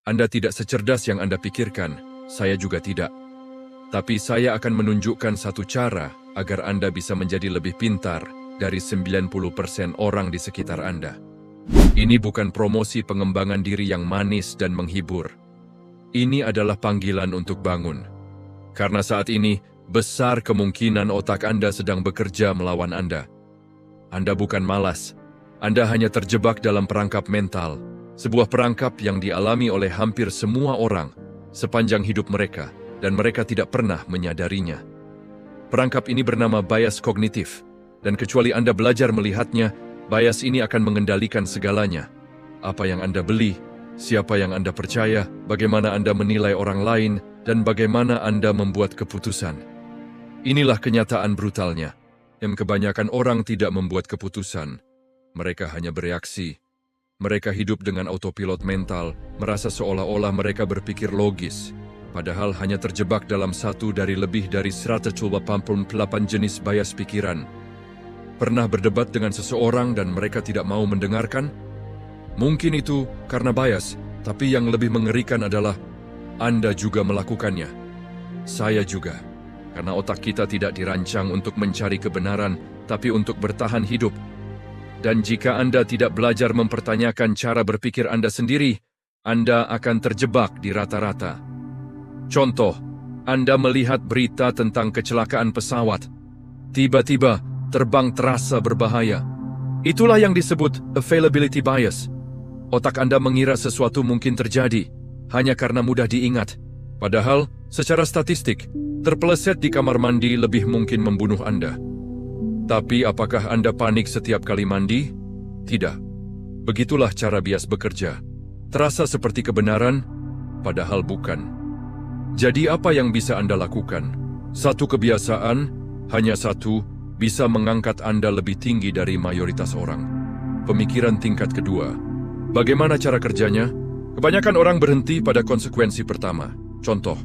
Anda tidak secerdas yang Anda pikirkan, saya juga tidak. Tapi saya akan menunjukkan satu cara agar Anda bisa menjadi lebih pintar dari 90% orang di sekitar Anda. Ini bukan promosi pengembangan diri yang manis dan menghibur. Ini adalah panggilan untuk bangun. Karena saat ini, besar kemungkinan otak Anda sedang bekerja melawan Anda. Anda bukan malas. Anda hanya terjebak dalam perangkap mental, sebuah perangkap yang dialami oleh hampir semua orang sepanjang hidup mereka, dan mereka tidak pernah menyadarinya. Perangkap ini bernama bias kognitif, dan kecuali Anda belajar melihatnya, bias ini akan mengendalikan segalanya. Apa yang Anda beli, siapa yang Anda percaya, bagaimana Anda menilai orang lain, dan bagaimana Anda membuat keputusan. Inilah kenyataan brutalnya, yang kebanyakan orang tidak membuat keputusan. Mereka hanya bereaksi. Mereka hidup dengan autopilot mental, merasa seolah-olah mereka berpikir logis, padahal hanya terjebak dalam satu dari lebih dari 188 jenis bias pikiran. Pernah berdebat dengan seseorang dan mereka tidak mau mendengarkan? Mungkin itu karena bias, tapi yang lebih mengerikan adalah Anda juga melakukannya. Saya juga, karena otak kita tidak dirancang untuk mencari kebenaran, tapi untuk bertahan hidup. Dan jika Anda tidak belajar mempertanyakan cara berpikir Anda sendiri, Anda akan terjebak di rata-rata. Contoh, Anda melihat berita tentang kecelakaan pesawat. Tiba-tiba, terbang terasa berbahaya. Itulah yang disebut availability bias. Otak Anda mengira sesuatu mungkin terjadi, hanya karena mudah diingat. Padahal, secara statistik, terpeleset di kamar mandi lebih mungkin membunuh Anda. Tapi apakah Anda panik setiap kali mandi? Tidak. Begitulah cara bias bekerja. Terasa seperti kebenaran, padahal bukan. Jadi apa yang bisa Anda lakukan? Satu kebiasaan, hanya satu, bisa mengangkat Anda lebih tinggi dari mayoritas orang. Pemikiran tingkat kedua. Bagaimana cara kerjanya? Kebanyakan orang berhenti pada konsekuensi pertama. Contoh,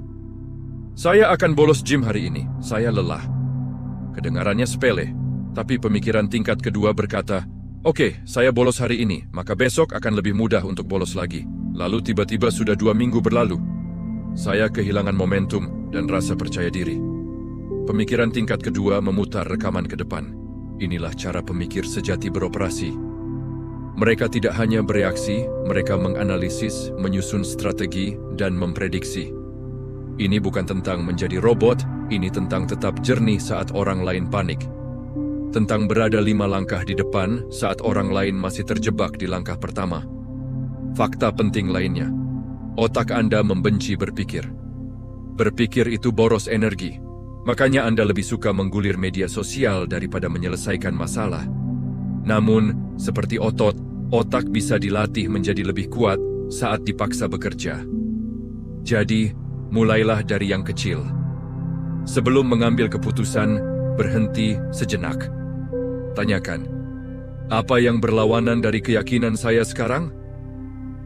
saya akan bolos gym hari ini, saya lelah. Kedengarannya sepele. Tapi pemikiran tingkat kedua berkata, oke, saya bolos hari ini, maka besok akan lebih mudah untuk bolos lagi. Lalu tiba-tiba sudah 2 minggu berlalu. Saya kehilangan momentum dan rasa percaya diri. Pemikiran tingkat kedua memutar rekaman ke depan. Inilah cara pemikir sejati beroperasi. Mereka tidak hanya bereaksi, mereka menganalisis, menyusun strategi, dan memprediksi. Ini bukan tentang menjadi robot, ini tentang tetap jernih saat orang lain panik. Tentang berada 5 langkah di depan saat orang lain masih terjebak di langkah pertama. Fakta penting lainnya, otak Anda membenci berpikir. Berpikir itu boros energi, makanya Anda lebih suka menggulir media sosial daripada menyelesaikan masalah. Namun, seperti otot, otak bisa dilatih menjadi lebih kuat saat dipaksa bekerja. Jadi, mulailah dari yang kecil. Sebelum mengambil keputusan, berhenti sejenak. Tanyakan, apa yang berlawanan dari keyakinan saya sekarang?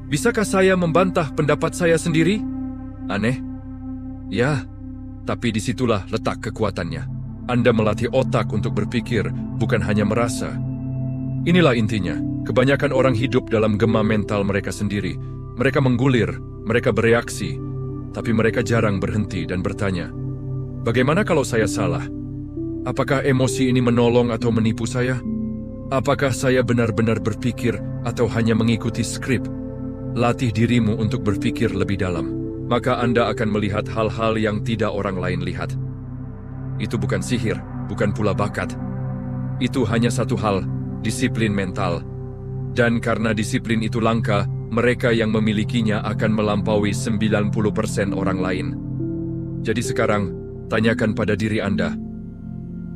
Bisakah saya membantah pendapat saya sendiri? Aneh? Ya, tapi disitulah letak kekuatannya. Anda melatih otak untuk berpikir, bukan hanya merasa. Inilah intinya, kebanyakan orang hidup dalam gema mental mereka sendiri. Mereka menggulir, mereka bereaksi, tapi mereka jarang berhenti dan bertanya, bagaimana kalau saya salah? Apakah emosi ini menolong atau menipu saya? Apakah saya benar-benar berpikir atau hanya mengikuti skrip? Latih dirimu untuk berpikir lebih dalam, maka Anda akan melihat hal-hal yang tidak orang lain lihat. Itu bukan sihir, bukan pula bakat. Itu hanya satu hal, disiplin mental. Dan karena disiplin itu langka, mereka yang memilikinya akan melampaui 90% orang lain. Jadi sekarang, tanyakan pada diri Anda,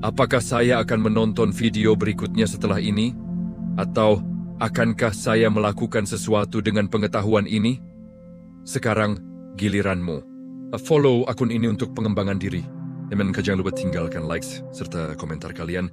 apakah saya akan menonton video berikutnya setelah ini? Atau akankah saya melakukan sesuatu dengan pengetahuan ini? Sekarang, giliranmu. Follow akun ini untuk pengembangan diri. Jangan lupa tinggalkan likes serta komentar kalian.